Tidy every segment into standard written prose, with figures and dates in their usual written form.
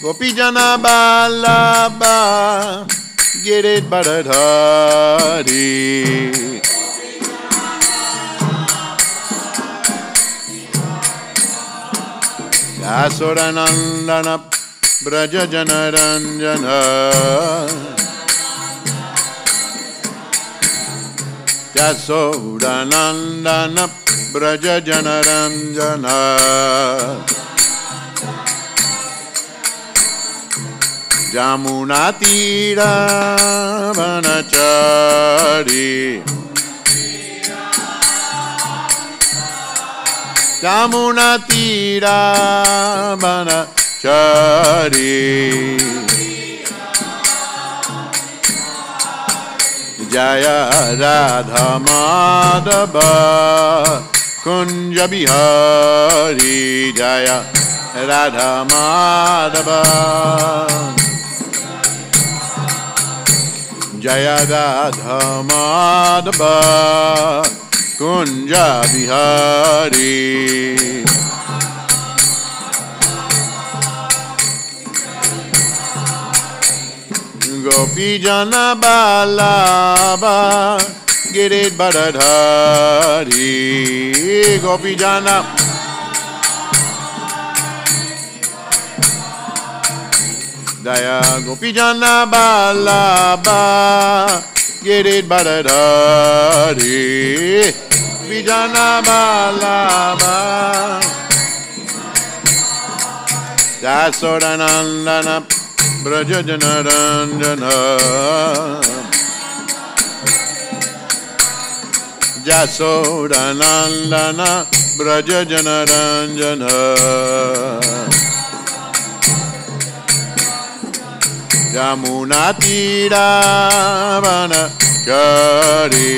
Gopijana Balaba Girit Bharadhari Yasuranandana Braja Janaranjana Yasodanandana Braja Janaranjana Jamuna Tira Vanachari Jamuna Tira Vanachari Jaya Radha Madhava Kunja Bihari Jaya Radha Madhava Jaya Radha Madhava Kunja Bihari Gopijana Balaba Girit Bharadhari Gopijana Jaya Gopijana Balaba Girit Bharadhari Gopijana Balaba Yasodanandana Braja Janaranjana Yasodanandana Braja Janaranjana Jamuna Tira Vanachari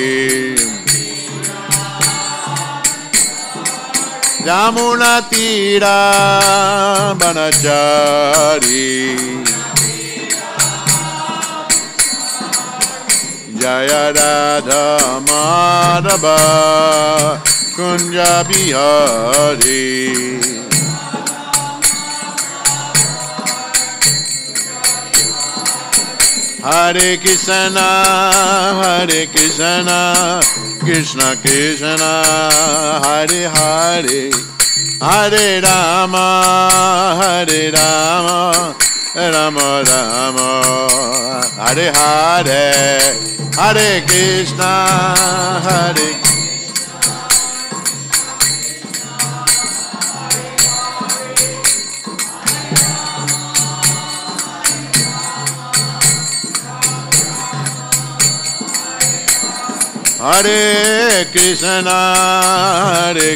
Jamuna Tira Vanachari Jaya Radha Madhava Kunja Bihari Hare Krishna Krishna Krishna Hare Hare Hare Rama Rama Rama Hare Hare Hare Krishna Hare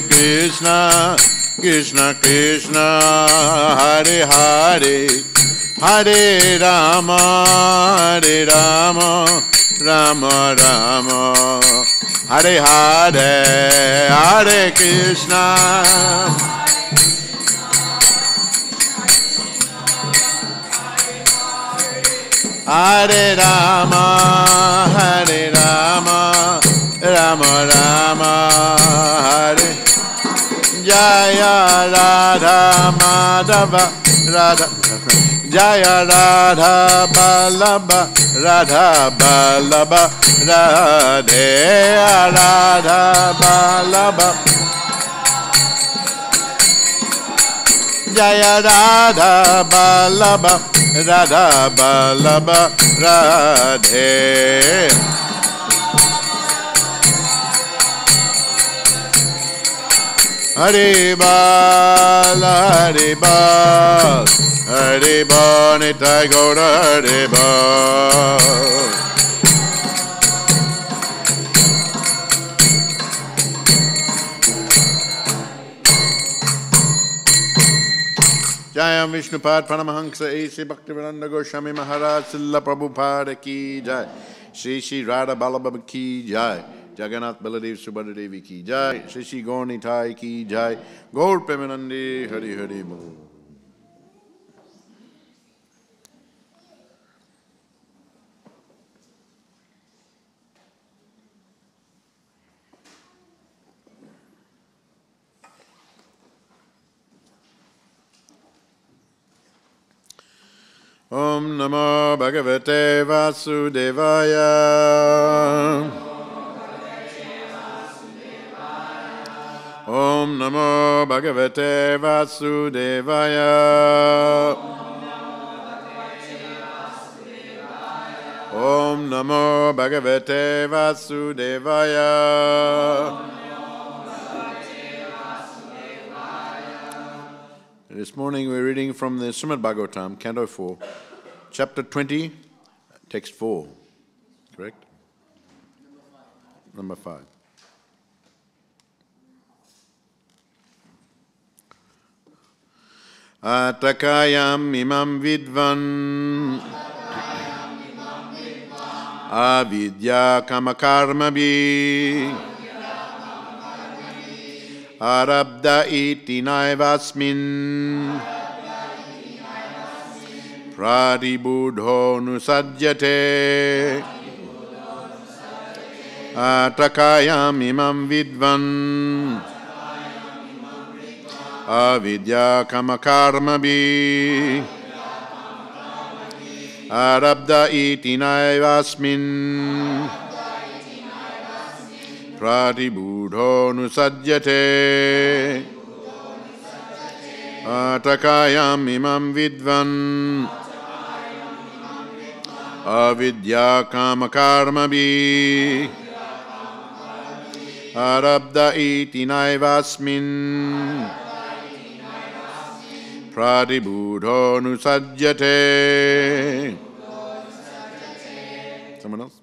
Krishna Krishna Krishna Hare Hare Hare Rama Rama Rama Hare Hare Hare Krishna Hare Rama Rama Rama Hare Jaya Radha Madhava Radha Jaya Radha Ballabha Radha Ballabha Radhe Radha Ballabha Jaya Radha Ballabha Radha Ballabha Radhe Hare Bala Hare Bala Hare Bala Nitai Gaura Hare Bala Jayam Vishnupad Paramahansa A.C. Bhaktivedanta Goswami Maharaj Srila Prabhupada Ki Jai Shri Shri Radha Ballabha Ki Jai Jagannath Baladev Subhadra Devi Ki Jai Shri Shri Gaur Nitai Ki Jai Gaur Premanande Hari Hari Bol. Om Namo Bhagavate Vasudevaya. Om Namo Bhagavate Vasudevaya. Om Namo Bhagavate Vasudevaya. This morning we're reading from the Srimad Bhagavatam, Canto 4, Chapter 20, Text 4. Correct? Number 5. Atakayam imam vidvan avidya kamakarmabi arabda iti naivasmin pradibudho nusajyate. Atakayam imam vidvan avidya kamakarmabi arabda iti naivasmin pratibudho nusajyate. Atakayam imam vidvan avidya kamakarmabi arabda iti naivasmin pratibudho nusajyate. Someone else?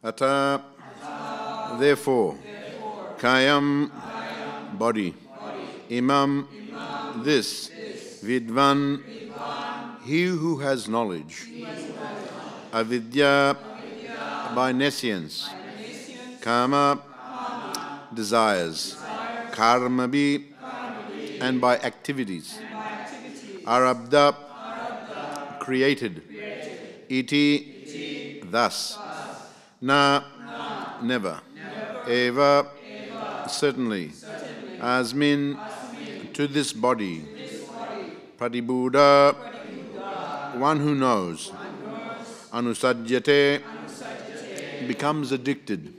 Ata, therefore, Kayam, body, Imam, this, Vidvan, he who has knowledge, Avidya, by nescience, Kama, desires, Karmabi, and by activities, Arabda, created, Iti, thus, Na, never, Eva, certainly, Asmin, to this body, Padibuddha, one who knows, Anusajyate, becomes addicted.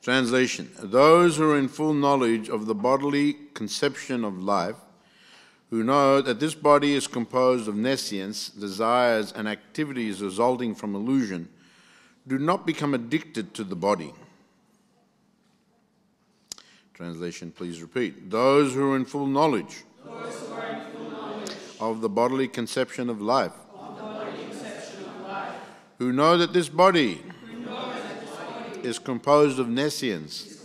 Translation: those who are in full knowledge of the bodily conception of life, who know that this body is composed of nescience, desires, and activities resulting from illusion, do not become addicted to the body. Translation, please repeat. Those who are in full knowledge, of the bodily conception of life, who know that this body is composed of nescience,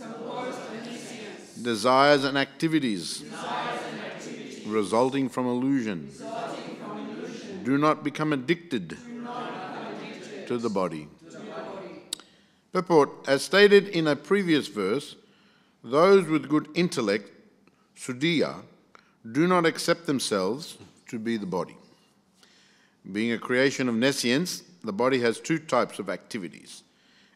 desires and activities resulting from illusion, do not become addicted to the body. Purport: as stated in a previous verse, those with good intellect, Sudhiya, do not accept themselves to be the body. Being a creation of nescience, the body has two types of activities.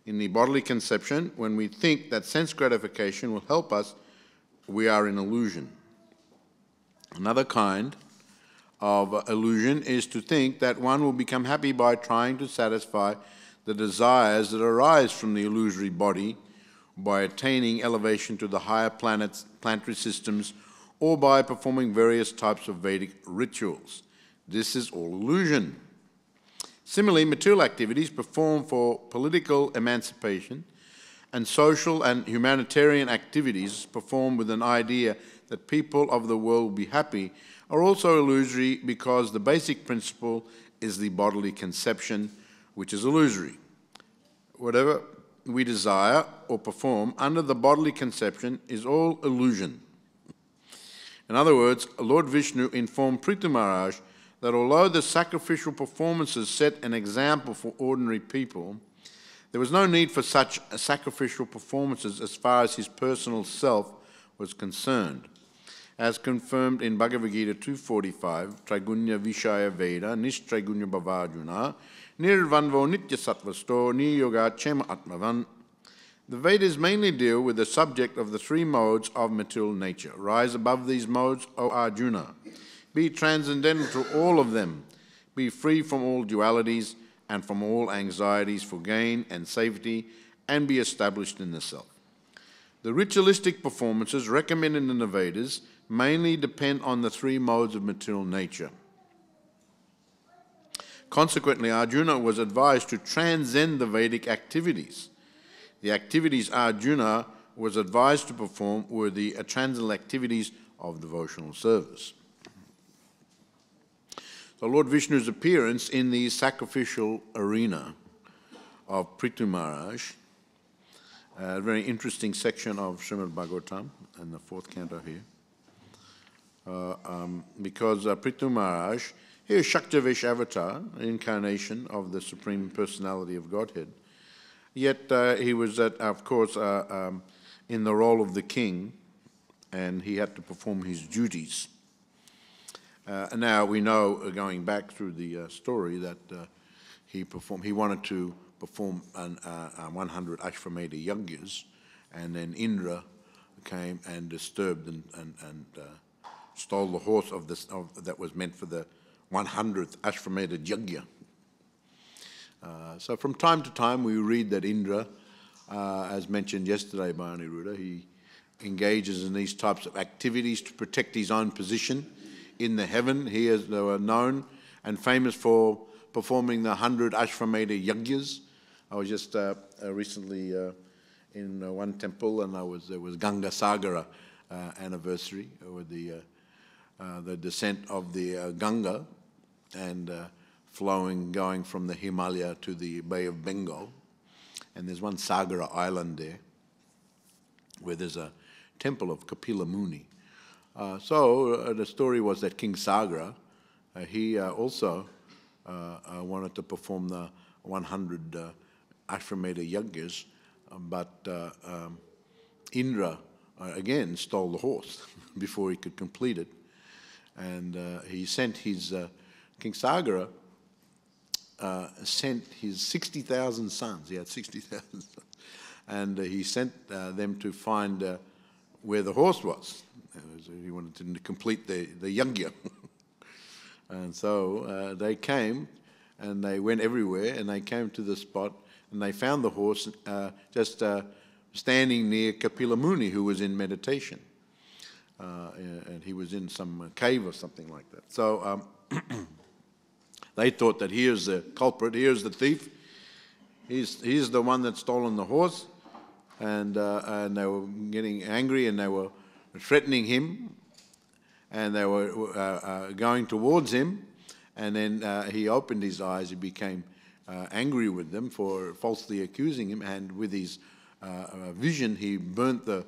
In the bodily conception, when we think that sense gratification will help us, we are in illusion. Another kind of illusion is to think that one will become happy by trying to satisfy the desires that arise from the illusory body, by attaining elevation to the higher planets, planetary systems, or by performing various types of Vedic rituals. This is all illusion. Similarly, material activities performed for political emancipation and social and humanitarian activities performed with an idea that people of the world will be happy are also illusory, because the basic principle is the bodily conception, which is illusory. Whatever we desire or perform under the bodily conception is all illusion. In other words, Lord Vishnu informed Prithu Maharaj that although the sacrificial performances set an example for ordinary people, there was no need for such sacrificial performances as far as his personal self was concerned. As confirmed in Bhagavad Gita 2.45, Traigunya Vishaya Veda, Nishtraigunya Bhavajuna, Nirvanvo Nitya Sattvasto, Niyoga Chema Atmavan. The Vedas mainly deal with the subject of the three modes of material nature. Rise above these modes, O Arjuna. Be transcendental to all of them. Be free from all dualities and from all anxieties for gain and safety, and be established in the self. The ritualistic performances recommended in the Vedas mainly depend on the three modes of material nature. Consequently, Arjuna was advised to transcend the Vedic activities. The activities Arjuna was advised to perform were the transcendental activities of devotional service. So Lord Vishnu's appearance in the sacrificial arena of Prithu Maharaj, a very interesting section of Srimad Bhagavatam in the 4th canto here, because Prithu Maharaj, he is Shaktavesh avatar, incarnation of the Supreme Personality of Godhead. Yet he was, of course, in the role of the king, and he had to perform his duties. Now we know, going back through the story, that he wanted to perform 100 Ashvamedha Yajnas, and then Indra came and disturbed and stole the horse that was meant for the 100th Ashvamedha Yajna. So from time to time we read that Indra, as mentioned yesterday by Aniruddha, he engages in these types of activities to protect his own position in the heaven. He is known and famous for performing the 100 Ashvamedha Yajnas. I was just recently in one temple, and there was Ganga Sagara anniversary, with the descent of the Ganga, and flowing, going from the Himalaya to the Bay of Bengal. And there's one Sagara island there where there's a temple of Kapila Muni. So the story was that King Sagara, he also wanted to perform the 100 Ashrameda yajnas, but Indra again stole the horse before he could complete it. And he sent his, King Sagara sent his 60,000 sons. He had 60,000 sons. And he sent them to find where the horse was. He wanted to complete the yajna. And so they came, and they went everywhere, and they came to the spot, and they found the horse just standing near Kapila Muni, who was in meditation. And he was in some cave or something like that. So they thought that here's the culprit, here's the thief. He's the one that's stolen the horse. And they were getting angry, and they were threatening him, and they were going towards him. And then he opened his eyes. He became angry with them for falsely accusing him, and with his vision, he burnt the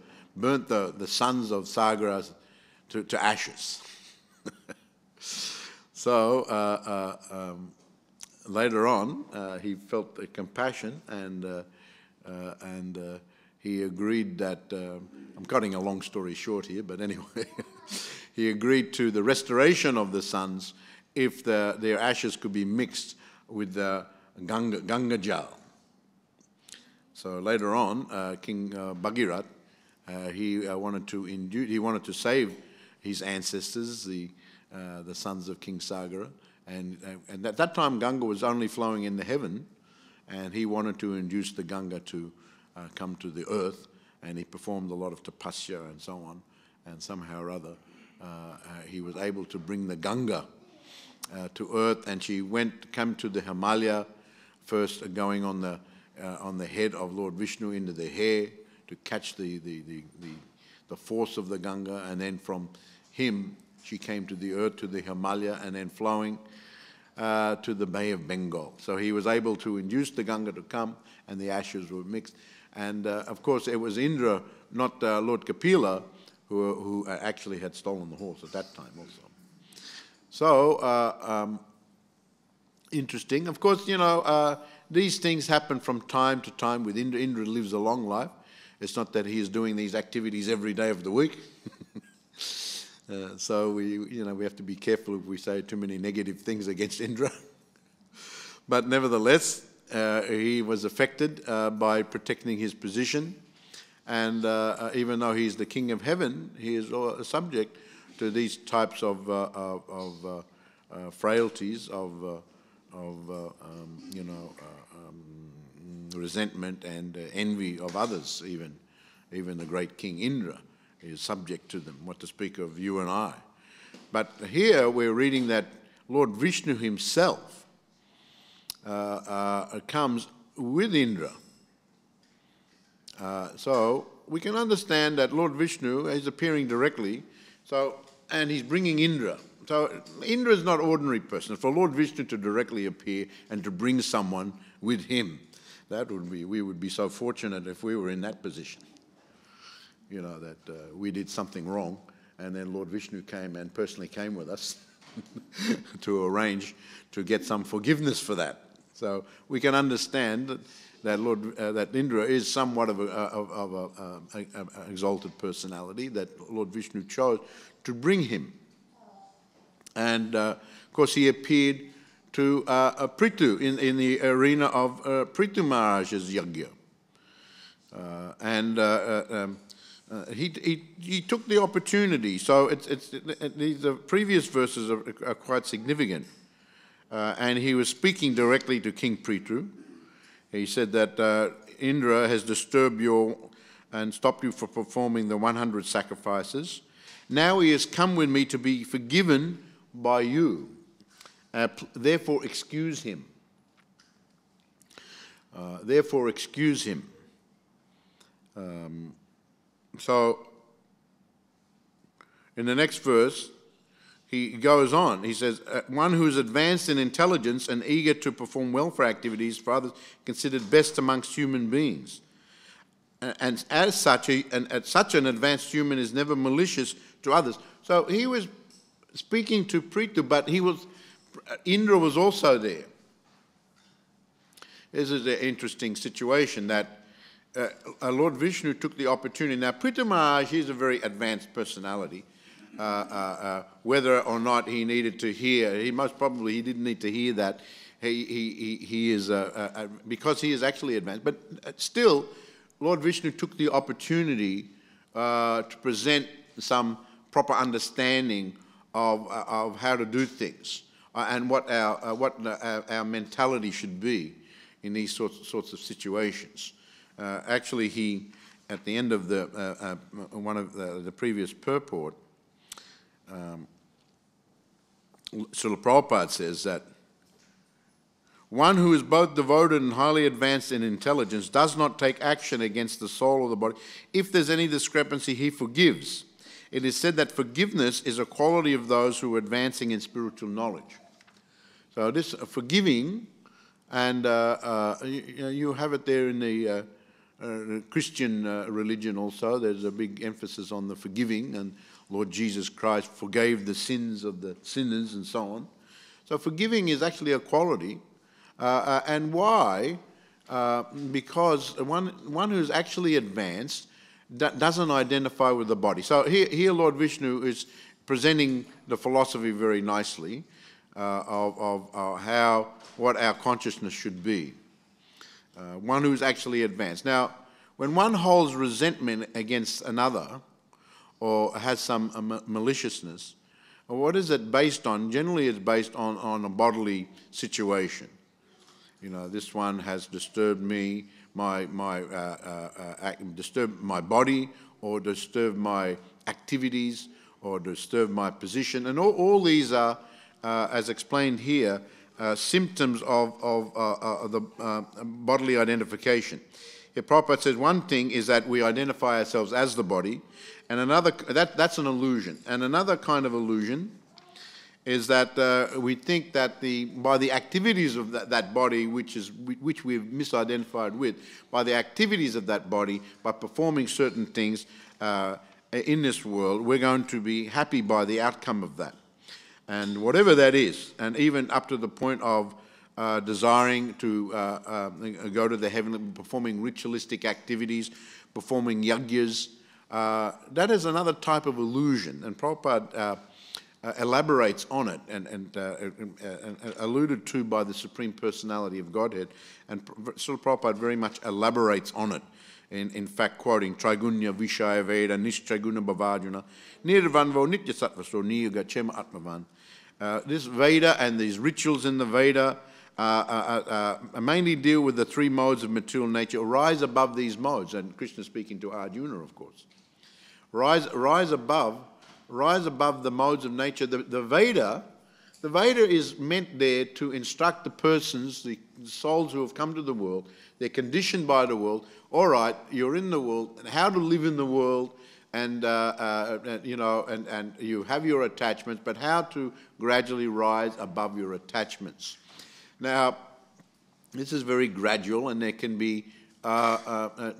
sons of Sagara to ashes. So later on, he felt compassion, and he agreed that, I'm cutting a long story short here, but anyway, he agreed to the restoration of the sons if their ashes could be mixed with the Ganga Jal. So later on, King Bhagirat, he wanted to save his ancestors, the sons of King Sagara, and at that time Ganga was only flowing in the heaven, and he wanted to induce the Ganga to come to the earth, and he performed a lot of tapasya and so on, and somehow or other he was able to bring the Ganga to earth, and she came to the Himalaya, first going on the head of Lord Vishnu into the hair to catch the force of the Ganga, and then from him she came to the earth, to the Himalaya, and then flowing to the Bay of Bengal. So he was able to induce the Ganga to come, and the ashes were mixed. And of course, it was Indra, not Lord Kapila, who actually had stolen the horse at that time also. So interesting. Of course, you know, these things happen from time to time with Indra. Indra lives a long life. It's not that he is doing these activities every day of the week. So we have to be careful if we say too many negative things against Indra. But nevertheless, he was affected by protecting his position, and even though he's the king of heaven, he is subject to these types of frailties of resentment and envy of others. Even the great King Indra is subject to them, what to speak of you and I. But here we're reading that Lord Vishnu himself comes with Indra. So we can understand that Lord Vishnu is appearing directly, and he's bringing Indra. So Indra is not an ordinary person. For Lord Vishnu to directly appear and to bring someone with him, we would be so fortunate if we were in that position. You know, that we did something wrong, and then Lord Vishnu came and personally came with us to arrange to get some forgiveness for that. So we can understand that Indra is somewhat of an exalted personality that Lord Vishnu chose to bring him. And of course he appeared to Prithu in the arena of Prithu Maharaj's yajna. He took the opportunity. So the previous verses are quite significant. And he was speaking directly to King Prithu. He said that Indra has disturbed you and stopped you from performing the 100 sacrifices. Now he has come with me to be forgiven by you. Therefore excuse him. Therefore excuse him. So in the next verse, he goes on. He says, one who is advanced in intelligence and eager to perform welfare activities for others, considered best amongst human beings. And as such, such an advanced human is never malicious to others. So he was speaking to Prithu, but Indra was also there. This is an interesting situation that Lord Vishnu took the opportunity. Now, Prithu Maharaj, he's a very advanced personality. Whether or not he needed to hear, he didn't need to hear that. He is because he is actually advanced. But still, Lord Vishnu took the opportunity to present some proper understanding of how to do things and what our mentality should be in these sorts of situations. Actually, he, at the end of one of the previous purport, Srila Prabhupada says that one who is both devoted and highly advanced in intelligence does not take action against the soul of the body. If there's any discrepancy, he forgives. It is said that forgiveness is a quality of those who are advancing in spiritual knowledge. So this forgiving, and you have it there in the Christian religion also. There's a big emphasis on the forgiving, and Lord Jesus Christ forgave the sins of the sinners and so on. So forgiving is actually a quality. And why? Because one who's actually advanced doesn't identify with the body. So here Lord Vishnu is presenting the philosophy very nicely of what our consciousness should be. One who's actually advanced. Now, when one holds resentment against another or has some maliciousness, what is it based on? Generally, it's based on a bodily situation. You know, this one has disturbed me, disturbed my body, or disturbed my activities, or disturbed my position, and all these are, as explained here, symptoms of the bodily identification. Here, Prabhupada says one thing is that we identify ourselves as the body, and another that's an illusion. And another kind of illusion is that we think that by the activities of that body, which we've misidentified with, by the activities of that body, by performing certain things in this world, we're going to be happy by the outcome of that. And whatever that is, and even up to the point of desiring to go to the heavenly, performing ritualistic activities, performing yagyas, that is another type of illusion. And Prabhupada elaborates on it and alluded to by the Supreme Personality of Godhead, and Srila Prabhupada very much elaborates on it, in fact quoting Trigunya Vishaya Veda Nishtraguna Bhavajuna Nirvanvo Nitya Sattvaso Niyoga Chema Atmavan. This Veda and these rituals in the Veda mainly deal with the three modes of material nature, rise above these modes, and Krishna speaking to Arjuna, of course. Rise above the modes of nature. The Veda is meant there to instruct the persons, the souls who have come to the world. They're conditioned by the world. All right, you're in the world, and how to live in the world, and you know, and you have your attachments, but how to gradually rise above your attachments. Now, this is very gradual, and there can be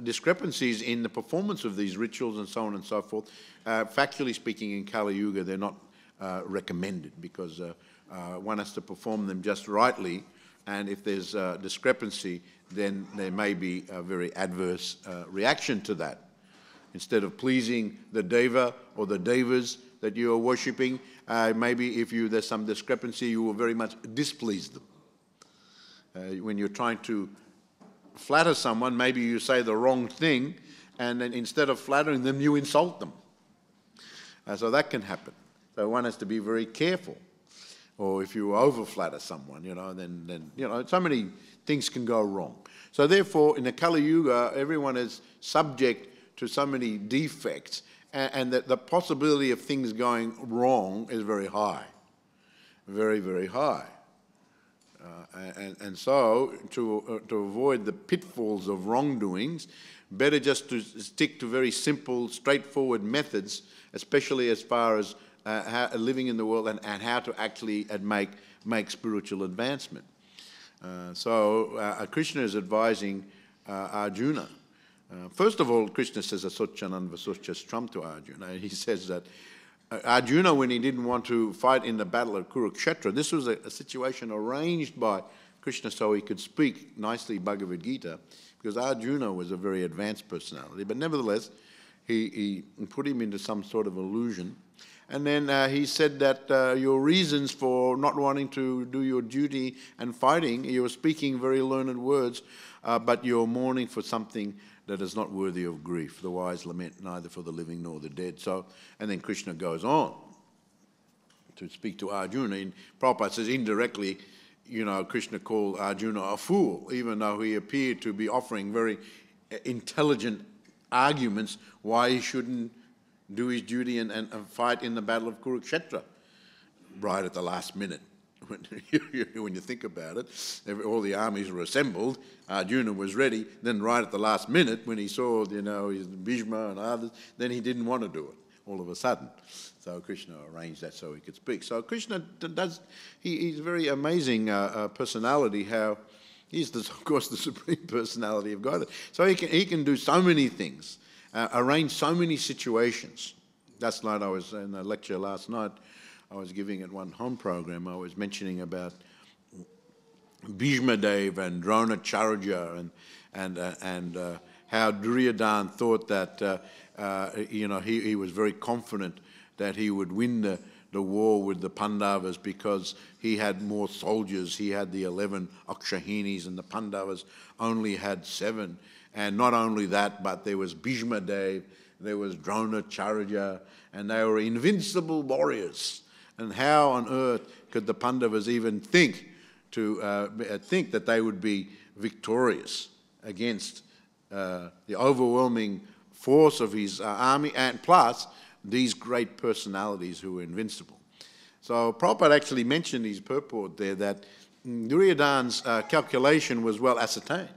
discrepancies in the performance of these rituals and so on and so forth. Factually speaking, in Kali Yuga, they're not recommended, because one has to perform them just rightly, and if there's discrepancy, then there may be a very adverse reaction to that. Instead of pleasing the deva or the devas that you are worshipping, maybe if there's some discrepancy, you will very much displease them. When you're trying to flatter someone, maybe you say the wrong thing, and then instead of flattering them, you insult them. So that can happen. So one has to be very careful. Or if you over-flatter someone, you know, then you know, so many things can go wrong. So therefore, in the Kali Yuga, everyone is subject to so many defects, and the possibility of things going wrong is very high. Very, very high. And so, to avoid the pitfalls of wrongdoings, better just to stick to very simple, straightforward methods, especially as far as living in the world, and how to actually make spiritual advancement. So Krishna is advising Arjuna. First of all, Krishna says, Asocchanan vasocchastram to Arjuna. He says that Arjuna, when he didn't want to fight in the battle of Kurukshetra, this was a situation arranged by Krishna so he could speak nicely Bhagavad Gita, because Arjuna was a very advanced personality. But nevertheless, he put him into some sort of illusion. And then he said that your reasons for not wanting to do your duty and fighting, you were speaking very learned words, but you're mourning for something that is not worthy of grief. The wise lament neither for the living nor the dead. So, and then Krishna goes on to speak to Arjuna. And Prabhupada says indirectly, Krishna called Arjuna a fool, even though he appeared to be offering very intelligent arguments why he shouldn't do his duty and fight in the battle of Kurukshetra right at the last minute. When you think about it, all the armies were assembled, Arjuna was ready, then right at the last minute when he saw, his Bhishma and others, then he didn't want to do it all of a sudden. So Krishna arranged that so he could speak. So Krishna he's a very amazing personality, how he's, of course, the Supreme Personality of God. So he can do so many things, arrange so many situations. Last night I was in a lecture last night, I was giving at one home program, I was mentioning about Bhishma Dev and Dronacharya and how Duryodhana thought that, he was very confident that he would win the war with the Pandavas because he had more soldiers. He had the 11 Akshahinis and the Pandavas only had 7. And not only that, but there was Bhishma Dev, there was Dronacharya, and they were invincible warriors. And how on earth could the Pandavas even think that they would be victorious against the overwhelming force of his army, and plus these great personalities who were invincible? So Prabhupada actually mentioned his purport there that Duryodhana's calculation was well ascertained.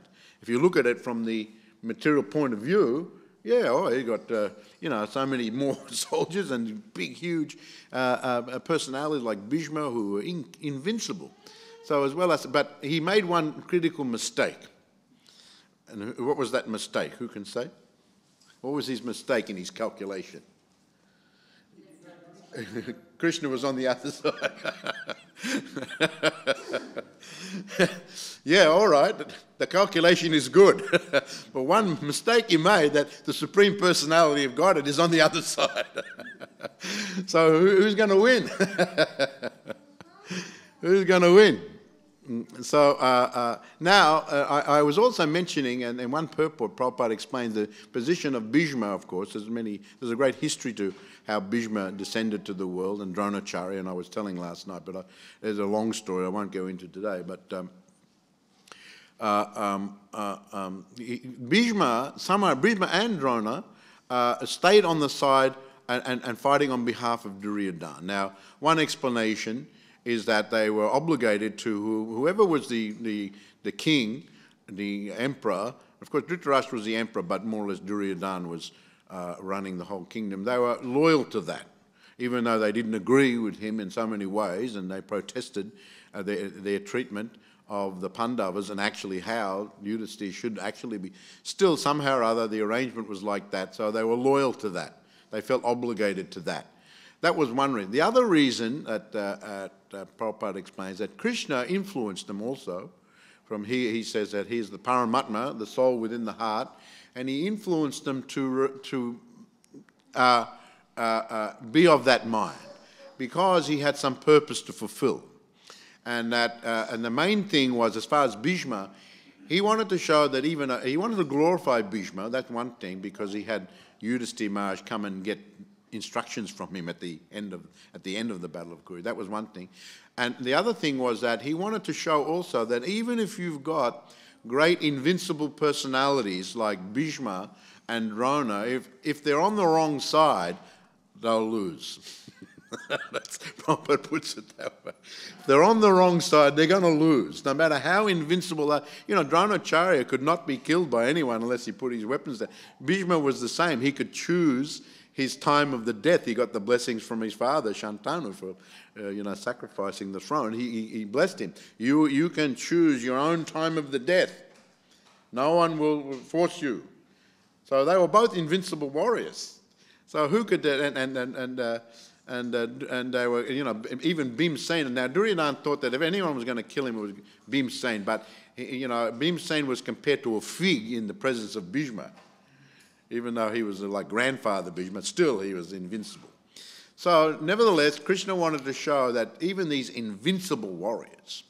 If you look at it from the material point of view, he got so many more soldiers and big, huge personalities like Bhishma who were invincible. So as well as, but he made one critical mistake. And what was that mistake? Who can say? What was his mistake in his calculation? Krishna was on the other side. Yeah, all right, the calculation is good. But one mistake he made, that the Supreme Personality of God is on the other side. So who's going to win? Who's going to win? So now I was also mentioning, and in one purport, Prabhupada explains the position of Bhishma, of course. There's a great history to how Bhishma descended to the world, and Dronacharya, and I was telling last night, but there's a long story I won't go into today. But Bhishma and Drona stayed on the side and fighting on behalf of Duryodhana. Now, one explanation is that they were obligated to whoever was the king, the emperor. Of course, Dhritarashtra was the emperor, but more or less Duryodhana was running the whole kingdom. They were loyal to that, even though they didn't agree with him in so many ways, and they protested their treatment of the Pandavas and actually how Yudhisthira should actually be. Still, somehow or other, the arrangement was like that, so they were loyal to that. They felt obligated to that. That was one reason. The other reason that Prabhupada explains that Krishna influenced them also. He says that he is the Paramatma, the soul within the heart, and he influenced them to be of that mind because he had some purpose to fulfill. And the main thing was, as far as Bhishma, he wanted to show that he wanted to glorify Bhishma. That's one thing, because he had Yudhisthira Maharaj come and get instructions from him at the end of the Battle of Kuru. That was one thing. And the other thing was that he wanted to show also that even if you've got great invincible personalities like Bhishma and Drona, if they're on the wrong side, they'll lose. That's Prabhupada puts it that way. If they're on the wrong side, they're going to lose, no matter how invincible they are. Dronacharya could not be killed by anyone unless he put his weapons down. Bhishma was the same. He could choose his time of the death, he got the blessings from his father, Shantanu, for sacrificing the throne. He blessed him. You can choose your own time of the death. No one will force you. So they were both invincible warriors. So who could and they were, even Bhimsen. Now Duryodhana thought that if anyone was going to kill him, it was Bhimsen. But Bhimsen was compared to a fig in the presence of Bhishma. Even though he was like grandfather Bhishma, still he was invincible. So nevertheless, Krishna wanted to show that even these invincible warriors,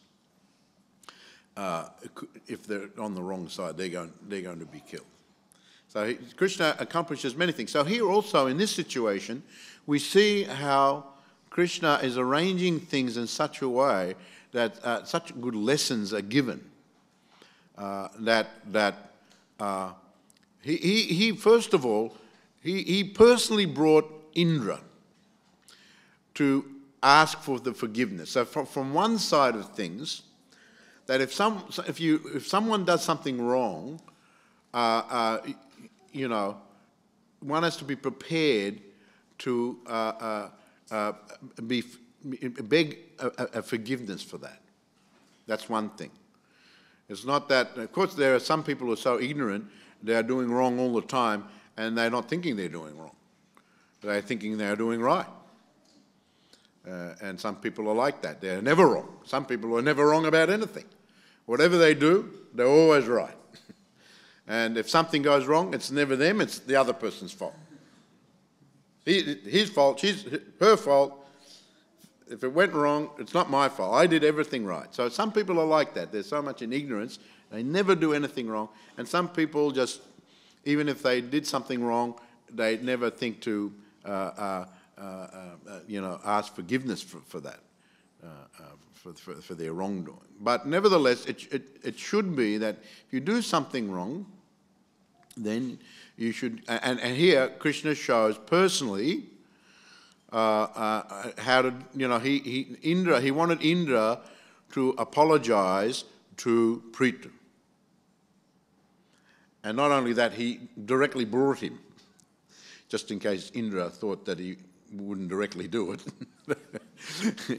if they're on the wrong side, they're going to be killed. So Krishna accomplishes many things. So here also in this situation, we see how Krishna is arranging things in such a way that such good lessons are given. He first of all, he personally brought Indra to ask for the forgiveness. So from one side of things, that if someone does something wrong, one has to be prepared to beg a forgiveness for that. That's one thing. It's not that, of course, there are some people who are so ignorant, they are doing wrong all the time, and they're not thinking they're doing wrong. They're thinking they're doing right. And some people are like that. They're never wrong. Some people are never wrong about anything. Whatever they do, they're always right. And if something goes wrong, it's never them, it's the other person's fault. His fault, her fault. If it went wrong, it's not my fault. I did everything right. So some people are like that. They're so much in ignorance, they never do anything wrong. And some people just, even if they did something wrong, they never think to ask forgiveness for that, for their wrongdoing. But nevertheless, it should be that if you do something wrong, then you should, and here Krishna shows personally how to, he wanted Indra to apologize to Prithu. And not only that, he directly brought him, just in case Indra thought that he wouldn't directly do it.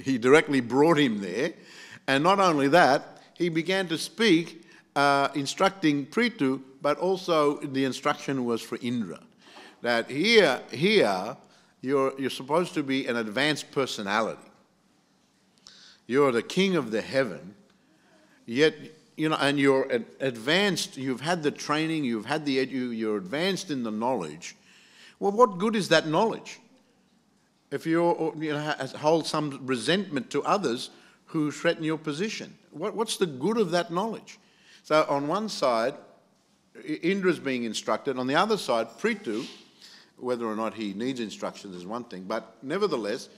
He directly brought him there. And not only that, he began to speak, instructing Prithu, but also the instruction was for Indra. That here you're supposed to be an advanced personality. You're the king of the heaven, yet, and you're advanced, you've had the training, you've had you're advanced in the knowledge. Well, what good is that knowledge if you hold some resentment to others who threaten your position? What's the good of that knowledge? So on one side, Indra's being instructed. On the other side, Prithu, whether or not he needs instructions is one thing, but nevertheless,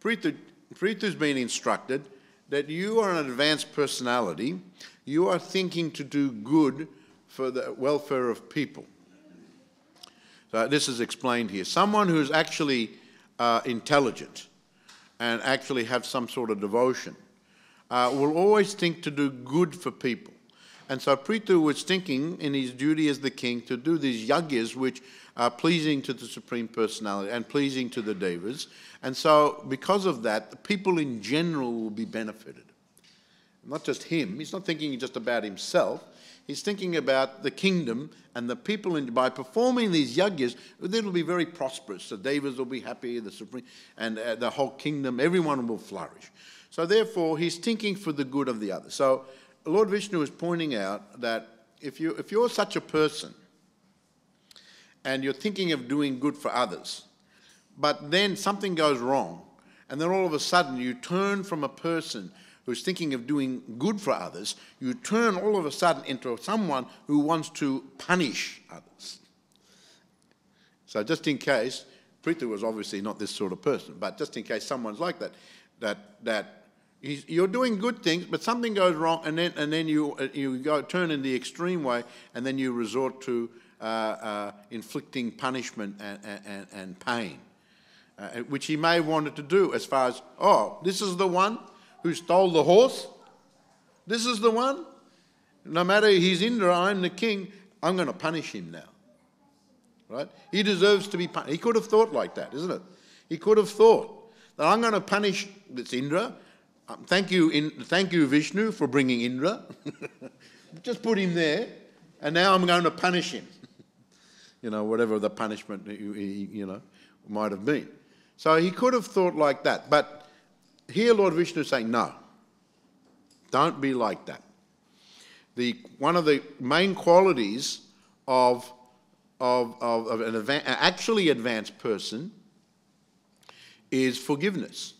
Prithu's been instructed that you are an advanced personality. You are thinking to do good for the welfare of people. So this is explained here. Someone who's actually intelligent and actually have some sort of devotion will always think to do good for people. And so Prithu was thinking in his duty as the king to do these yagyas which are pleasing to the Supreme Personality and pleasing to the Devas. And so because of that, the people in general will be benefited. Not just him. He's not thinking just about himself. He's thinking about the kingdom and the people. By performing these yagyas, it'll be very prosperous. The Devas will be happy, the Supreme, and the whole kingdom, everyone will flourish. So therefore, he's thinking for the good of the others. So Lord Vishnu is pointing out that if you're such a person and you're thinking of doing good for others, but then something goes wrong, and then all of a sudden you turn from a person who's thinking of doing good for others, you turn all of a sudden into someone who wants to punish others. So just in case, Prithu was obviously not this sort of person, but just in case someone's like that you're doing good things, but something goes wrong, and then you turn in the extreme way, and then you resort to inflicting punishment and pain, which he may have wanted to do as far as, oh, this is the one who stole the horse? This is the one? No matter he's Indra, I'm the king, I'm going to punish him now. right? He deserves to be punished. He could have thought like that, isn't it? He could have thought that I'm going to punish this Indra. Thank you, Vishnu, for bringing Indra. Just put him there, and now I'm going to punish him. Whatever the punishment might have been. So he could have thought like that. But here Lord Vishnu is saying, no, don't be like that. One of the main qualities of an actually advanced person is forgiveness.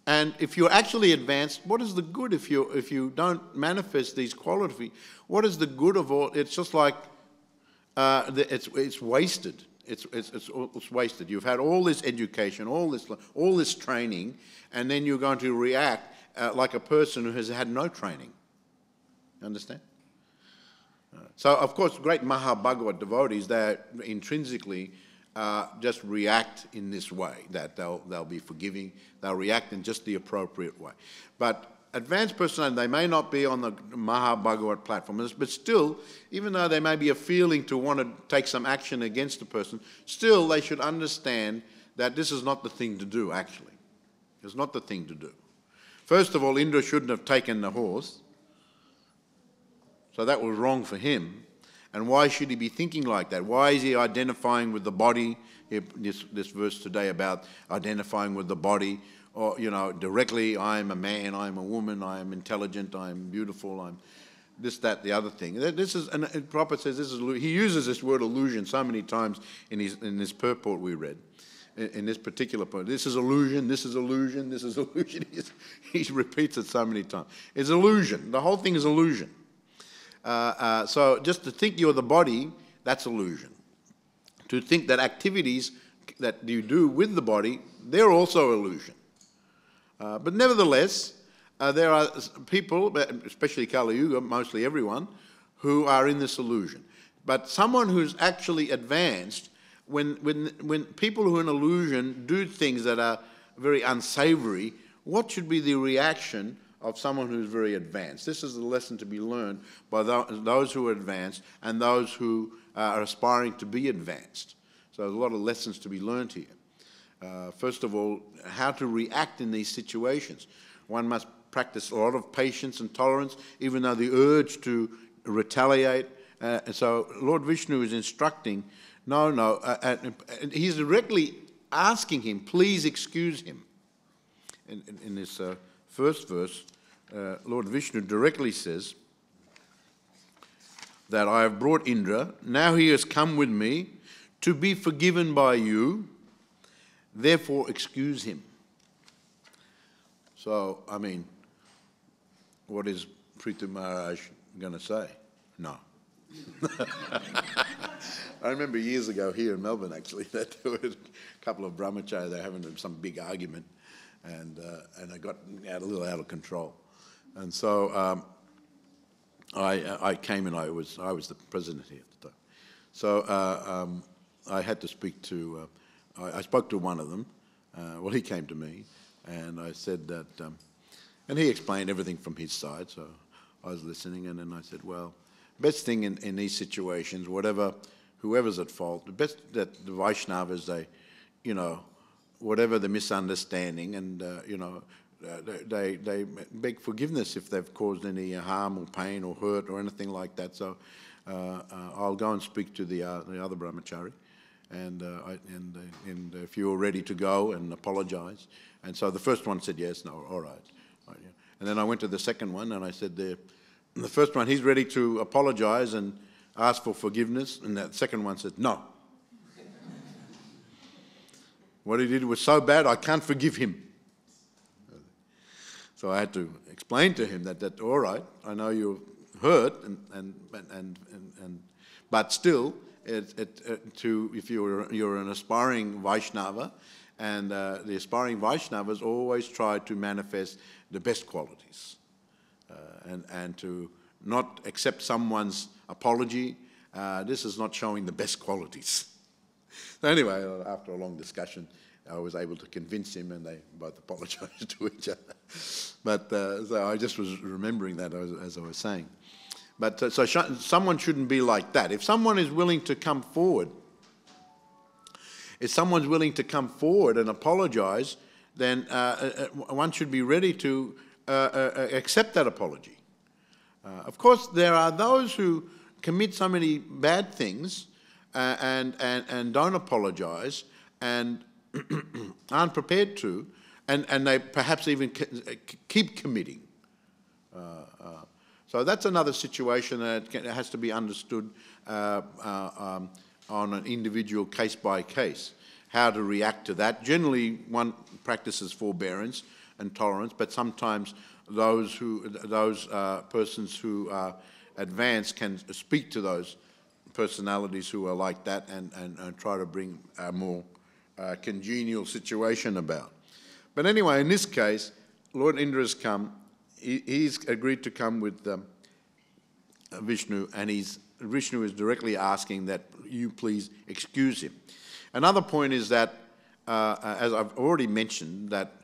And if you're actually advanced, what is the good if you don't manifest these qualities? What is the good of all? It's just like it's wasted. It's wasted. You've had all this education, all this training, and then you're going to react like a person who has had no training. Understand? So, of course, great Mahabhagavat devotees, they intrinsically just react in this way, that they'll be forgiving, they'll react in just the appropriate way. But advanced personality, they may not be on the Mahabhagavat platform, but still, even though they may be a feeling to want to take some action against a person, still they should understand that this is not the thing to do, actually. It's not the thing to do. First of all, Indra shouldn't have taken the horse. So that was wrong for him. And why should he be thinking like that? Why is he identifying with the body? This verse today about identifying with the body, or, directly, I am a man, I am a woman, I am intelligent, I am beautiful, I'm this, that, the other thing. This is, and Prabhupada says this is, he uses this word illusion so many times in this purport we read. In this particular point, this is illusion, this is illusion, this is illusion. He repeats it so many times. It's illusion. The whole thing is illusion. So just to think you're the body, that's illusion. To think that activities that you do with the body, they're also illusion. But nevertheless, there are people, especially Kali Yuga, mostly everyone, who are in this illusion. But someone who's actually advanced, when people who are in illusion do things that are very unsavory, what should be the reaction of someone who's very advanced? This is the lesson to be learned by those who are advanced and those who are aspiring to be advanced. So there's a lot of lessons to be learned here. First of all, how to react in these situations. One must practice a lot of patience and tolerance, even though the urge to retaliate. And so Lord Vishnu is instructing, he's directly asking him, please excuse him. In this first verse, Lord Vishnu directly says that I have brought Indra, now he has come with me to be forgiven by you, therefore excuse him. So, I mean, what is Prithu Maharaj going to say? No. I remember years ago here in Melbourne, actually, that there were a couple of brahmacharis, they were having some big argument, and I got a little out of control. And so I came and I was the president here at the time. So I had to speak to, I spoke to one of them. Well, he came to me, and I said that, and he explained everything from his side, so I was listening, and then I said, well, best thing in these situations, whoever's at fault, the best that the Vaishnavas, they, whatever the misunderstanding, and, they beg forgiveness if they've caused any harm or pain or hurt or anything like that. So I'll go and speak to the other brahmachari, and if you're ready to go and apologise. And so the first one said yes, no, all right. Yeah. And then I went to the second one, and I said the first one, he's ready to apologise and ask for forgiveness, and that second one said no. What he did was so bad, I can't forgive him. So I had to explain to him that all right, I know you're hurt, but still, if you're an aspiring Vaishnava, and the aspiring Vaishnavas always try to manifest the best qualities, and to not accept someone's apology. This is not showing the best qualities. So anyway, after a long discussion, I was able to convince him, and they both apologized to each other. But so I just was remembering that as I was saying. But so someone shouldn't be like that. If someone is willing to come forward if someone's willing to come forward and apologize, then one should be ready to accept that apology. Of course, there are those who commit so many bad things and don't apologize and aren't prepared to, and they perhaps even keep committing. So that's another situation that has to be understood on an individual case-by-case, how to react to that. Generally, one practices forbearance and tolerance, but sometimes those persons who are advanced can speak to those personalities who are like that and try to bring a more congenial situation about. But anyway, in this case, Lord Indra has come. He's agreed to come with Vishnu, and Vishnu is directly asking that you please excuse him. Another point is that, as I've already mentioned, that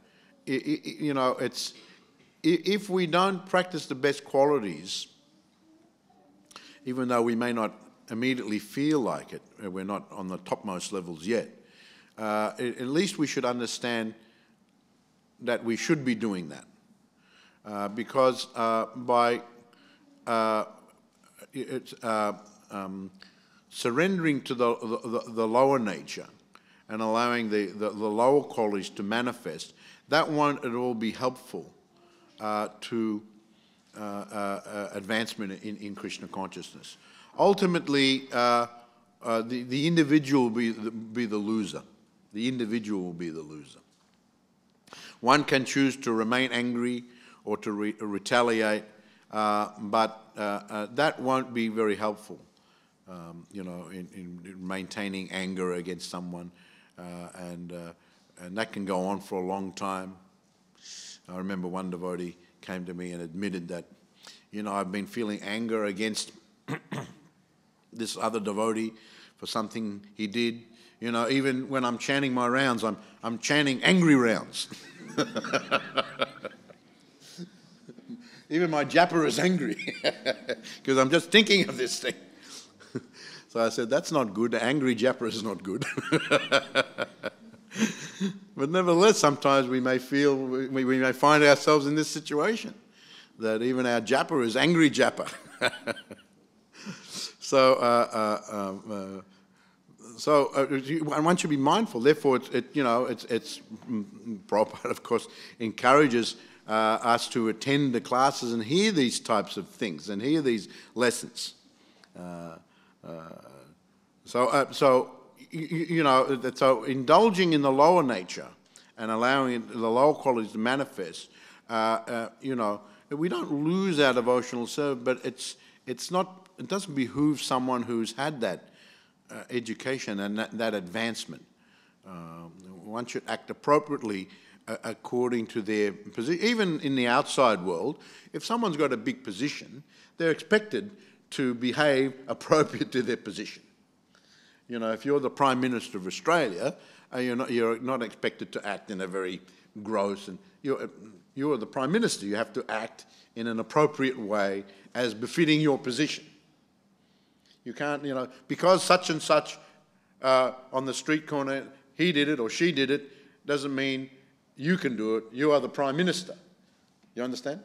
if we don't practice the best qualities, even though we may not immediately feel like it, we're not on the topmost levels yet, at least we should understand that we should be doing that. Because by surrendering to the lower nature and allowing the lower qualities to manifest, that won't at all be helpful to advancement in Krishna consciousness. Ultimately, the individual will be the loser. The individual will be the loser. One can choose to remain angry or to retaliate, but that won't be very helpful, in maintaining anger against someone, and that can go on for a long time. I remember one devotee came to me and admitted that, I've been feeling anger against this other devotee for something he did. Even when I'm chanting my rounds, I'm chanting angry rounds. Even my japa is angry because I'm just thinking of this thing. So I said, that's not good. Angry japa is not good. But nevertheless, sometimes we may feel, we may find ourselves in this situation, that even our japa is angry japa. So one should be mindful. Therefore, Prabhupada, of course, encourages us to attend the classes and hear these types of things and hear these lessons. So indulging in the lower nature and allowing the lower qualities to manifest, we don't lose our devotional service, but it doesn't behoove someone who's had that education and that advancement. One should act appropriately according to their position. Even in the outside world, if someone's got a big position, they're expected to behave appropriate to their position. If you're the Prime Minister of Australia, you're not expected to act in a very gross, and you're the Prime Minister. You have to act in an appropriate way as befitting your position. You can't, because such and such on the street corner, he did it or she did it, doesn't mean you can do it. You are the Prime Minister. You understand?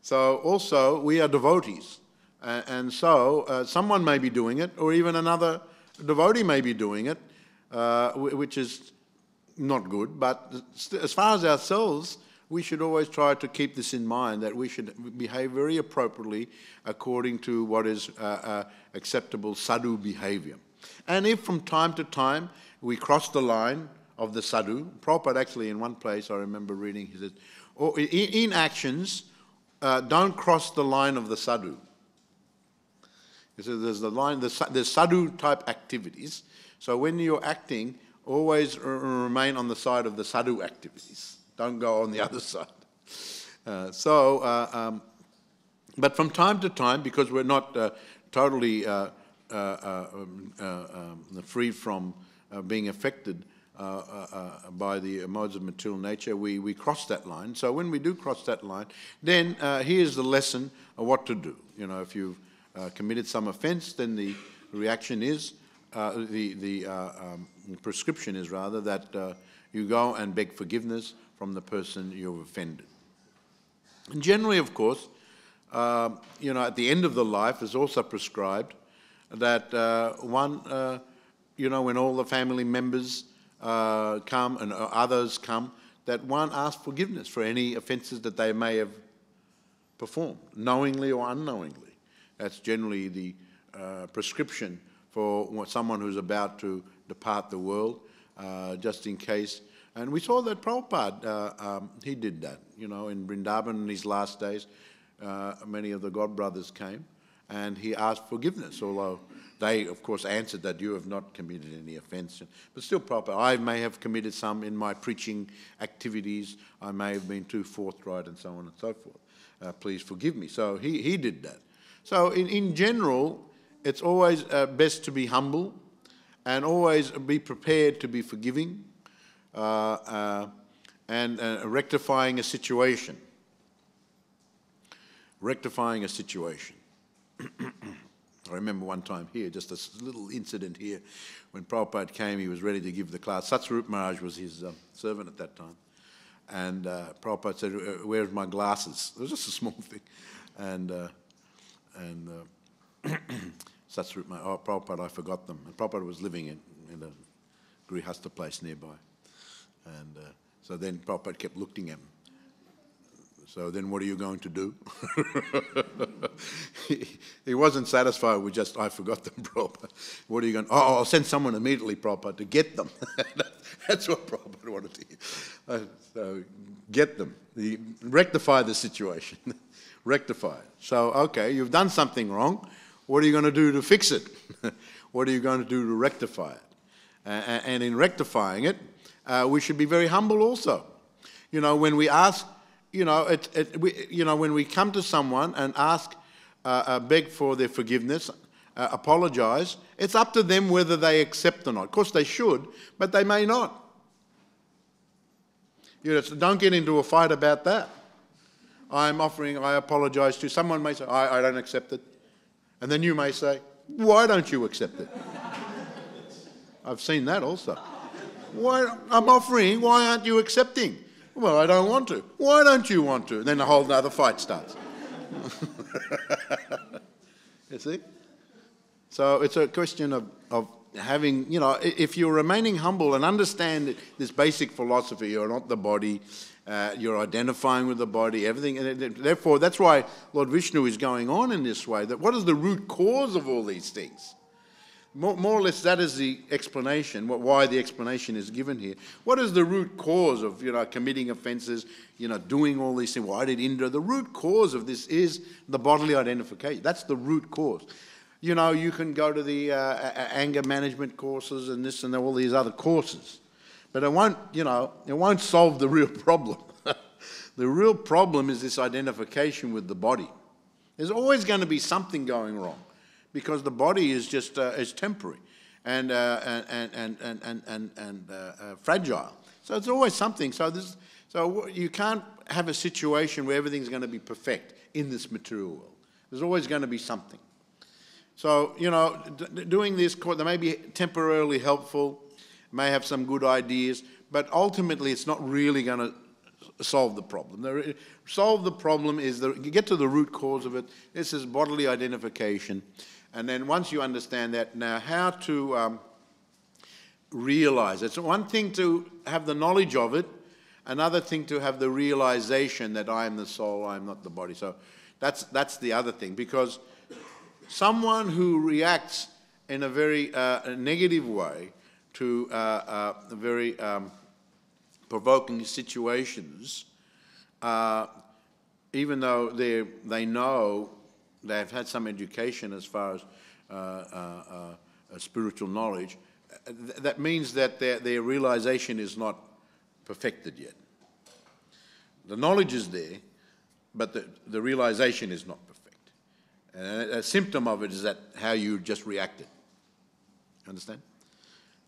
So also, we are devotees. And so someone may be doing it, or even another devotee may be doing it, which is not good. But as far as ourselves, we should always try to keep this in mind, that we should behave very appropriately according to what is acceptable sadhu behavior. And if from time to time we cross the line of the sadhu, Prabhupada actually in one place, I remember reading, he says, in actions, don't cross the line of the sadhu. He says there's the line, there's sadhu type activities. So when you're acting, always remain on the side of the sadhu activities. Don't go on the other side. But from time to time, because we're not totally free from being affected by the modes of material nature, we cross that line. So when we do cross that line, then here's the lesson of what to do. If you've committed some offence, then the reaction is, prescription is rather that you go and beg forgiveness from the person you've offended. And generally, of course, at the end of the life is also prescribed that when all the family members come and others come, that one asks forgiveness for any offences that they may have performed, knowingly or unknowingly. That's generally the prescription for someone who's about to depart the world, just in case. And we saw that Prabhupada, he did that, in Vrindavan in his last days. Many of the God brothers came and he asked forgiveness, although they, of course, answered that you have not committed any offence. But still, Prabhupada, I may have committed some in my preaching activities. I may have been too forthright and so on and so forth. Please forgive me. So he did that. So in general, it's always best to be humble and always be prepared to be forgiving and rectifying a situation. Rectifying a situation. I remember one time here, just a little incident here, when Prabhupada came, he was ready to give the class. Satsvarup Maharaj was his servant at that time. And Prabhupada said, where's my glasses? It was just a small thing. And Satsvarup Maharaj, oh, Prabhupada, I forgot them. And Prabhupada was living in a Grihastha place nearby. And so then Prabhupada kept looking at him. So then what are you going to do? he wasn't satisfied with just, I forgot them, Prabhupada. What are you going to, I'll send someone immediately, Prabhupada, to get them. That's what Prabhupada wanted to hear. So get them. Rectify the situation. Rectify it. So, okay, you've done something wrong. What are you going to do to fix it? What are you going to do to rectify it? And in rectifying it, we should be very humble also. When we ask, when we come to someone and ask, beg for their forgiveness, apologise, it's up to them whether they accept or not. Of course they should, but they may not. So don't get into a fight about that. I apologise to you. Someone may say, I don't accept it. And then you may say, why don't you accept it? I've seen that also. I'm offering, why aren't you accepting? Well, I don't want to. Why don't you want to? Then a whole other fight starts. You see? So it's a question of having, if you're remaining humble and understand this basic philosophy, you're not the body, you're identifying with the body, everything. And therefore, that's why Lord Vishnu is going on in this way. That what is the root cause of all these things? More or less, that is the explanation, why the explanation is given here. What is the root cause of, committing offences, doing all these things? Why did Indra? The root cause of this is the bodily identification. That's the root cause. You can go to the anger management courses and this and all these other courses, but it won't solve the real problem. The real problem is this identification with the body. There's always going to be something going wrong, because the body is just is temporary and fragile. So it's always something. So you can't have a situation where everything's going to be perfect in this material world. There's always going to be something. So doing this, they may be temporarily helpful, may have some good ideas, but ultimately it's not really going to solve the problem. Solve the problem is get to the root cause of it. This is bodily identification. And then once you understand that, now how to realize it. It's one thing to have the knowledge of it, another thing to have the realization that I am the soul, I am not the body. So that's the other thing, because someone who reacts in a very negative way to very provoking situations, even though they know they've had some education as far as spiritual knowledge, that means that their realization is not perfected yet. The knowledge is there, but the realization is not perfect. And a symptom of it is that how you just reacted. Understand?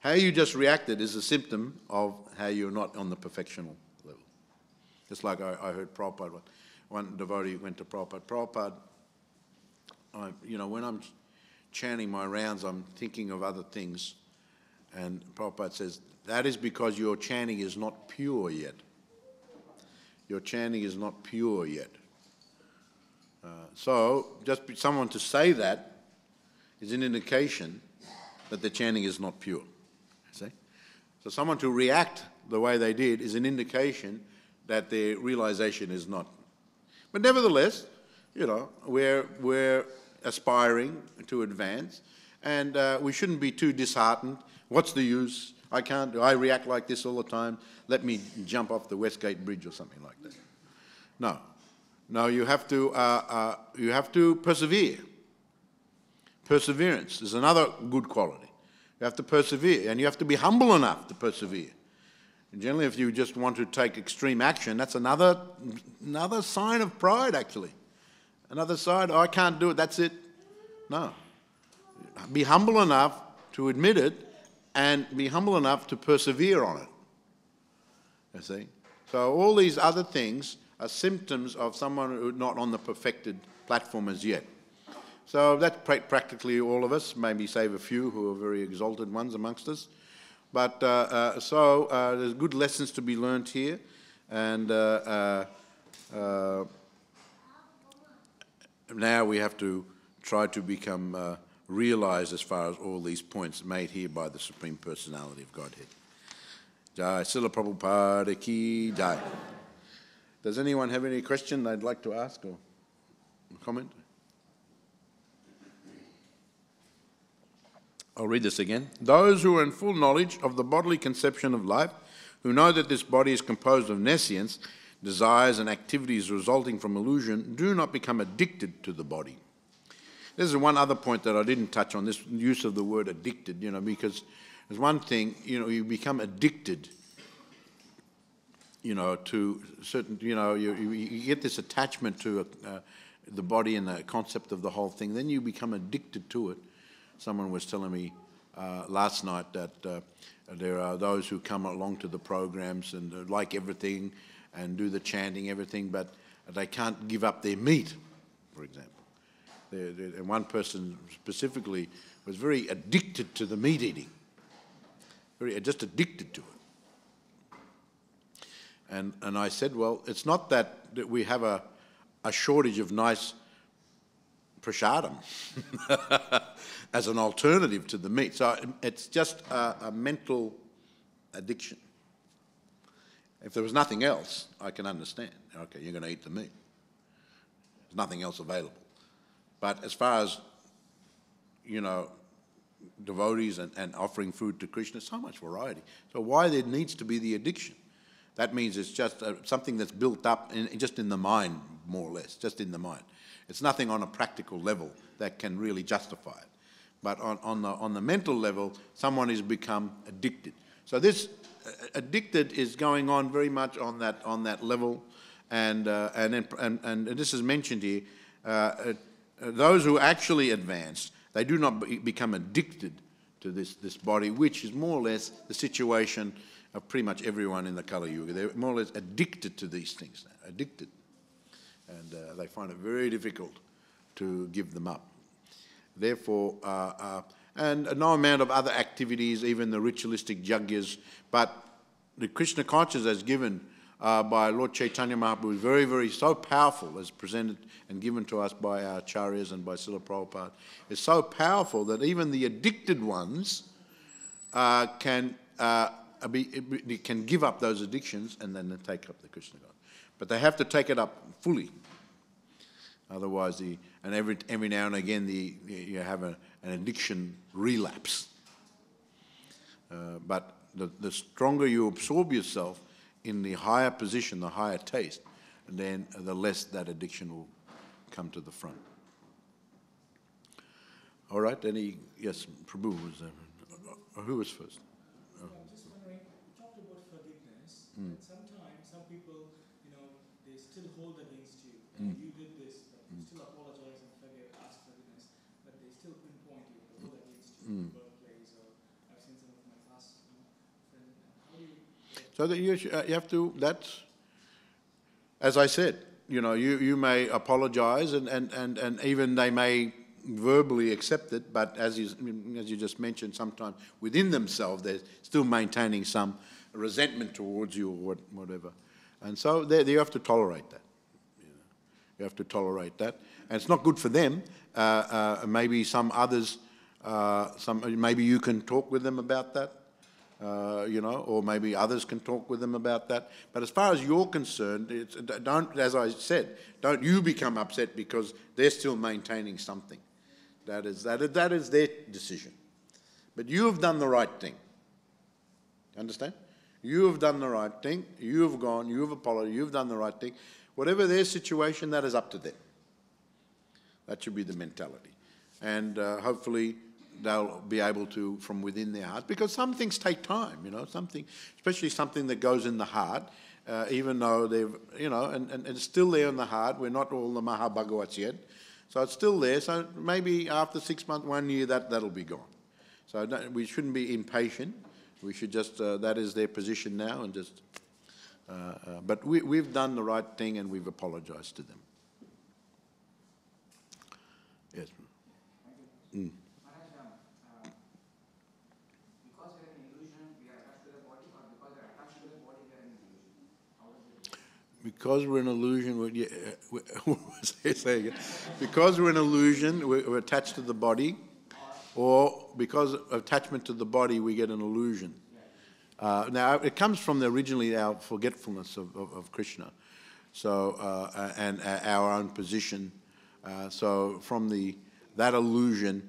How you just reacted is a symptom of how you're not on the perfectional level. Just like I heard Prabhupada, one devotee went to Prabhupada. Prabhupada, when I'm chanting my rounds, I'm thinking of other things. And Prabhupada says, that is because your chanting is not pure yet. Your chanting is not pure yet. So just someone to say that is an indication that the chanting is not pure. See? So someone to react the way they did is an indication that their realization is not. But nevertheless, we're aspiring to advance, and we shouldn't be too disheartened. What's the use? I react like this all the time. Let me jump off the Westgate Bridge or something like that. No, you have to persevere. Perseverance is another good quality. You have to persevere, and you have to be humble enough to persevere. And generally, if you just want to take extreme action, that's another sign of pride, actually. Another side, I can't do it, that's it. No. Be humble enough to admit it, and be humble enough to persevere on it. You see? So all these other things are symptoms of someone who's not on the perfected platform as yet. So that's practically all of us, maybe save a few who are very exalted ones amongst us. But there's good lessons to be learned here, and now we have to try to become realized as far as all these points made here by the Supreme Personality of Godhead. Jai Srila Prabhupada Ki Jai. Does anyone have any question they'd like to ask or comment? I'll read this again. Those who are in full knowledge of the bodily conception of life, who know that this body is composed of nescience, desires and activities resulting from illusion, do not become addicted to the body. This is one other point that I didn't touch on, this use of the word addicted, because there's one thing, you become addicted, to certain, you get this attachment to the body and the concept of the whole thing, then you become addicted to it. Someone was telling me last night that there are those who come along to the programs and like everything and do the chanting, everything, but they can't give up their meat, for example. And one person specifically was very addicted to the meat eating, just addicted to it. And I said, well, it's not that we have a shortage of nice prasadam as an alternative to the meat. So it's just a mental addiction. If there was nothing else, I can understand. Okay, you're going to eat the meat. There's nothing else available. But as far as, devotees and offering food to Krishna, so much variety. So why there needs to be the addiction? That means it's just something that's built up just in the mind, more or less, just in the mind. It's nothing on a practical level that can really justify it. But on the mental level, someone has become addicted. So this addicted is going on very much on that level, and this is mentioned here. Those who actually advance, they do not become addicted to this body, which is more or less the situation of pretty much everyone in the Kali Yuga. They're more or less addicted to these things, addicted. And they find it very difficult to give them up. Therefore, and no amount of other activities, even the ritualistic yagyas, but the Krishna consciousness as given by Lord Chaitanya Mahaprabhu is very, very, so powerful, as presented and given to us by our acharyas and by Srila Prabhupada. It's so powerful that even the addicted ones can give up those addictions and then take up the Krishna God. But they have to take it up fully. Otherwise, every now and again, you have an addiction relapse. But the stronger you absorb yourself in the higher position, the higher taste, then the less that addiction will come to the front. All right, yes, Prabhu was there. Who was first? I'm just wondering, you talked about forgiveness, and sometimes some people, they still hold against you. You did this, but you still apologize and ask forgiveness, but they still pinpoint you, they hold against you in the workplace, or I've seen some of my past friends. How do you... So that you have to, that's, as I said, you may apologize and even they may verbally accept it, but as you just mentioned, sometimes within themselves they're still maintaining some resentment towards you or whatever. And so you have to tolerate that. You have to tolerate that. And it's not good for them. Maybe some others, maybe you can talk with them about that, or maybe others can talk with them about that. But as far as you're concerned, don't, as I said, don't you become upset because they're still maintaining something. That is their decision. But you have done the right thing. Understand? You have done the right thing. You have gone, you have apologized, you've done the right thing. Whatever their situation, that is up to them. That should be the mentality. And hopefully they'll be able to, from within their heart, because some things take time, especially something that goes in the heart, even though they've, and it's still there in the heart. We're not all the Mahabhagavats yet. So it's still there. So maybe after 6 months, 1 year, that'll be gone. So we shouldn't be impatient. We should just, that is their position now, and just, but we've done the right thing and we've apologized to them. Yes. Mm. Because we're an illusion, we are attached to the body, or because we're attached to the body, we are an illusion? How does it work? Because we're an illusion, say again. Because we're an illusion, we're attached to the body, or because of attachment to the body, we get an illusion. Now, it comes from originally our forgetfulness of Krishna, so and our own position. So from that illusion,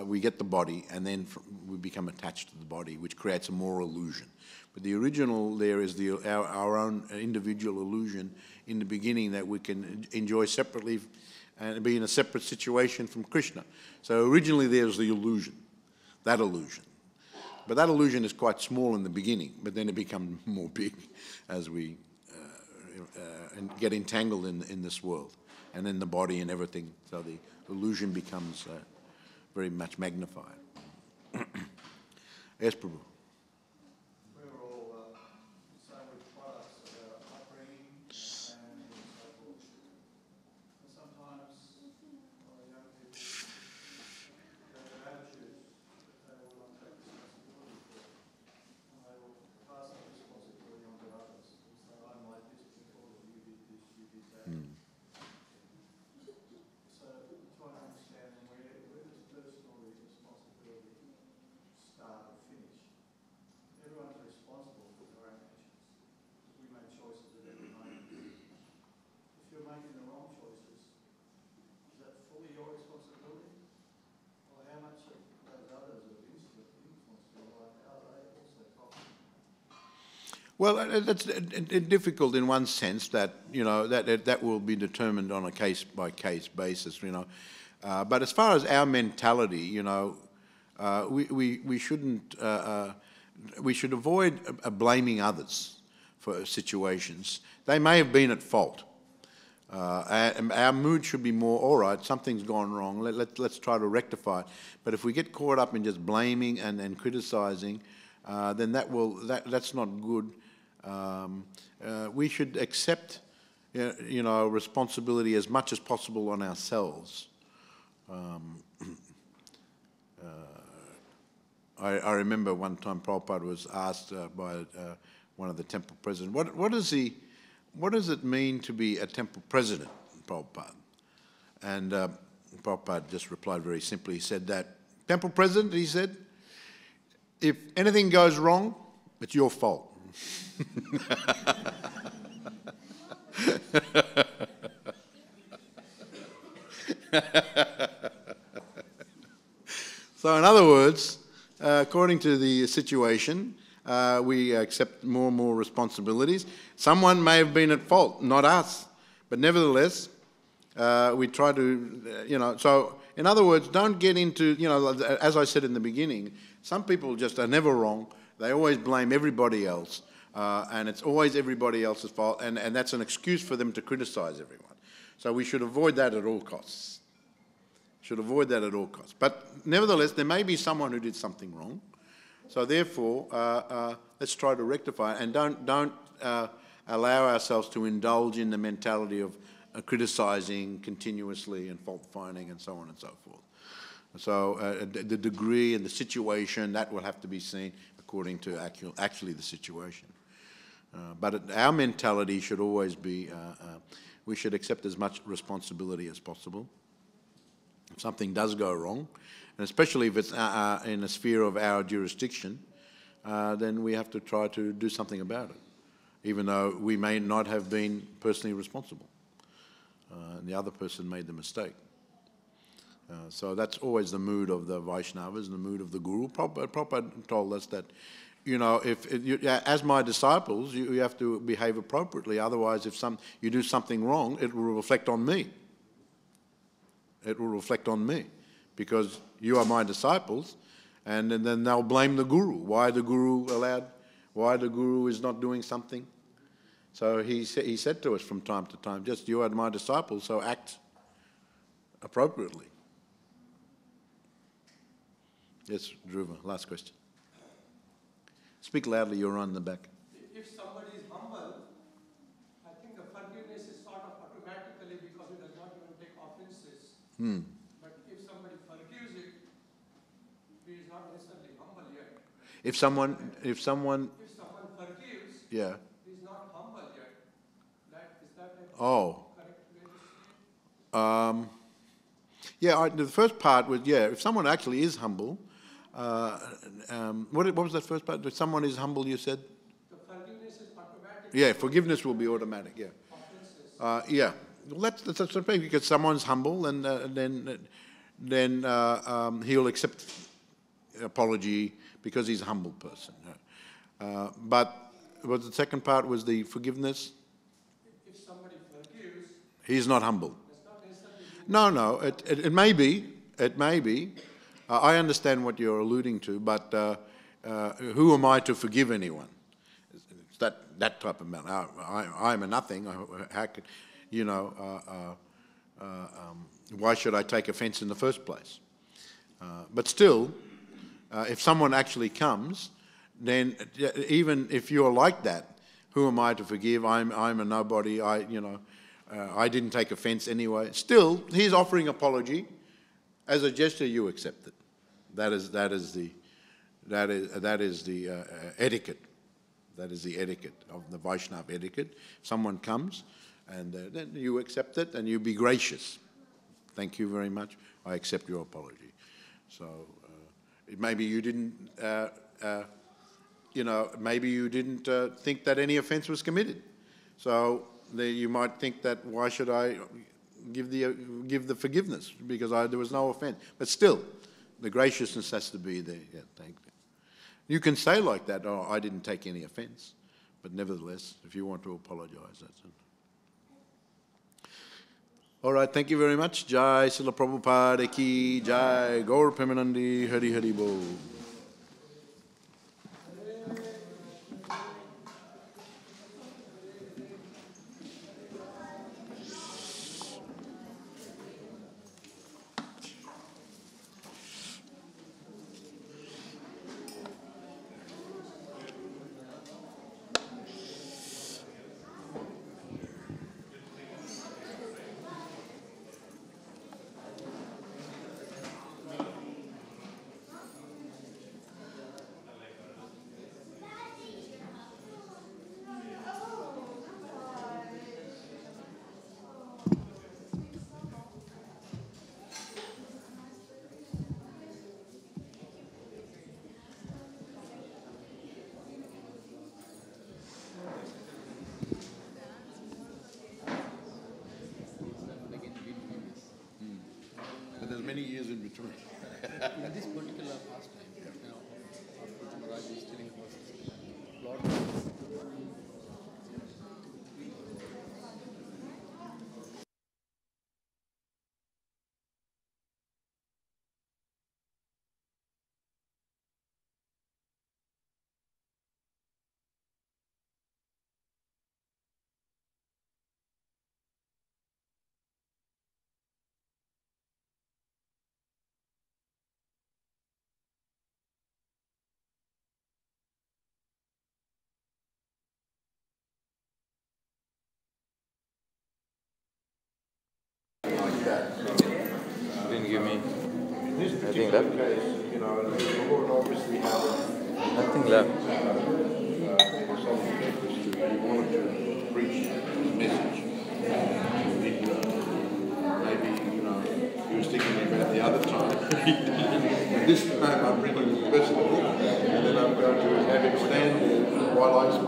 we get the body, and then we become attached to the body, which creates a more illusion. But the original there is our own individual illusion in the beginning that we can enjoy separately and be in a separate situation from Krishna. So originally there's the illusion, that illusion. But that illusion is quite small in the beginning, but then it becomes more big as we get entangled in this world and in the body and everything. So the illusion becomes very much magnified. Yes, Prabhu. We're all so with products of our upbringing and so forth. And sometimes young people have attitudes that they will not take responsibility for. And they will pass that responsibility on to others. And say, I'm like this because you did this, you did that. So trying to understand where does personal responsibility start or finish? Everyone's responsible for their own actions. We make choices at every moment. If you're making the wrong choices, is that fully your responsibility? Or how much of those others have influenced your life? Are they also toxic? Well, that's difficult in one sense that, that will be determined on a case-by-case basis, But as far as our mentality, we shouldn't, we should avoid blaming others for situations. They may have been at fault. Our mood should be more, all right, something's gone wrong, let's try to rectify it. But if we get caught up in just blaming and criticizing, then that's not good. We should accept, responsibility as much as possible on ourselves. I remember one time Prabhupada was asked by one of the temple presidents, what does it mean to be a temple president, Prabhupada? And Prabhupada just replied very simply. He said that, temple president, he said, if anything goes wrong, it's your fault. So in other words, according to the situation, we accept more and more responsibilities. Someone may have been at fault, not us, but nevertheless, we try to, so in other words, don't get into, as I said in the beginning, some people just are never wrong. They always blame everybody else, and it's always everybody else's fault, and that's an excuse for them to criticize everyone. So we should avoid that at all costs. Should avoid that at all costs. But nevertheless, there may be someone who did something wrong. So therefore, let's try to rectify it, and don't allow ourselves to indulge in the mentality of criticizing continuously and fault finding and so on and so forth. So the degree and the situation, that will have to be seen according to actually the situation. But our mentality should always be, we should accept as much responsibility as possible. If something does go wrong, and especially if it's in a sphere of our jurisdiction, then we have to try to do something about it, even though we may not have been personally responsible. And the other person made the mistake. So that's always the mood of the Vaishnavas and the mood of the Guru. Prabhupada told us that, you know, as my disciples, you have to behave appropriately. Otherwise, if you do something wrong, it will reflect on me. It will reflect on me, because you are my disciples, and then they'll blame the Guru. Why the Guru is not doing something? So he said to us from time to time, just you are my disciples, so act appropriately. Yes, Dhruva, last question. Speak loudly, you're on the back. If somebody is humble, I think the forgiveness is sort of automatically because he does not even take offenses. But if somebody forgives it, he is not necessarily humble yet. If someone forgives, Yeah. he is not humble yet. Is that a Oh. correct way to say it? Yeah, the first part was, yeah, if someone actually is humble, what was that first part? If someone is humble, you said? The forgiveness is automatic. Yeah, forgiveness will be automatic, yeah. Offenses. Yeah, well, that's okay, because someone's humble, and then he'll accept apology because he's a humble person. But the second part was the forgiveness? If somebody forgives, He's not humble. that's not necessarily No, it may be. It may be. I understand what you're alluding to, but who am I to forgive anyone? It's that type of matter. I'm a nothing. How could, you know? Why should I take offence in the first place? But still, if someone actually comes, then even if you're like that, who am I to forgive? I'm a nobody. I didn't take offence anyway. Still, he's offering apology. As a gesture, you accept it. That is the etiquette. That is the etiquette of the Vaishnava etiquette. Someone comes, and then you accept it, and you be gracious. Thank you very much. I accept your apology. So maybe you didn't, maybe you didn't think that any offence was committed. So you might think that, why should I give the forgiveness, because there was no offence. But still, the graciousness has to be there. Yeah, thank you. You can say like that, oh, I didn't take any offence. But nevertheless, if you want to apologise, that's it. All right, thank you very much. Jai Srila Prabhupada ki Jai. Gaur Premanandi Hari Hari Bol. But there's many years in between. In this particular pastime, Maharaj is telling us Lord. Didn't give me. In this Nothing particular left. case, you know, the Lord obviously had Nothing left. a solemn purpose to it. He wanted to preach his message. Maybe, you know, he was thinking about the other time. And this time I'm bringing him personally, and then I'm going to have him stand there while I speak.